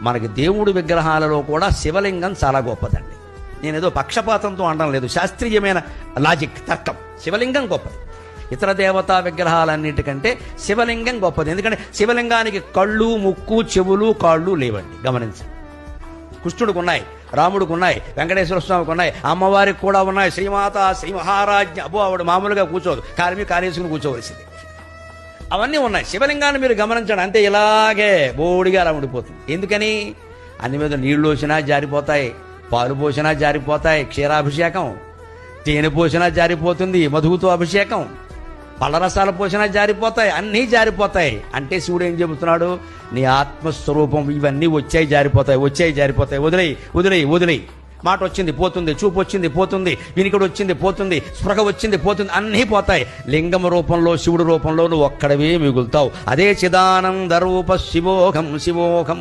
మనకి దేవుడి విగ్రహాలలో కూడా శివలింగం చాలా గొప్పదండి. నేనేదో పక్షపాతంతో అనడం లేదు, శాస్త్రీయమైన లాజిక్, తర్కం. శివలింగం గొప్పది. ఇతర దేవతా విగ్రహాలన్నిటికంటే శివలింగం గొప్పది. ఎందుకంటే శివలింగానికి కళ్ళు, ముక్కు, చెవులు, కాళ్ళు లేవండి. గమనించండి. కృష్ణుడికి ఉన్నాయి, రాముడికి ఉన్నాయి, వెంకటేశ్వర స్వామికి ఉన్నాయి, అమ్మవారికి కూడా ఉన్నాయి. శ్రీమాత, శ్రీ మహారాజ్ఞ. అబ్బో, ఆవిడ మామూలుగా కూర్చోదు, కాలేసుకుని కూర్చోవలసింది. అవన్నీ ఉన్నాయి. శివలింగాన్ని మీరు గమనించండి, అంతే ఇలాగే బోడిగా అలా ఉండిపోతుంది. ఎందుకని? అన్ని మీద నీళ్లు పోసినా జారిపోతాయి, పాలు పోసినా జారిపోతాయి, క్షీరాభిషేకం, తేనె పోసినా జారిపోతుంది, మధువుతో అభిషేకం, పళ్ళరసాలు పోసినా జారిపోతాయి, అన్నీ జారిపోతాయి. అంటే శివుడు ఏం చెబుతున్నాడు? నీ ఆత్మస్వరూపం ఇవన్నీ వచ్చాయి జారిపోతాయి, వచ్చాయి జారిపోతాయి, వదిలేయి వదిలేయి వదిలేయి. మాట వచ్చింది పోతుంది, చూపు వచ్చింది పోతుంది, వినికిడి వచ్చింది పోతుంది, స్పృహ వచ్చింది పోతుంది, అన్నీ పోతాయి. లింగం రూపంలో, శివుడు రూపంలో నువ్వు ఒక్కడవే మిగులుతావు. అదే చిదానంద రూప శివోహం శివోహం.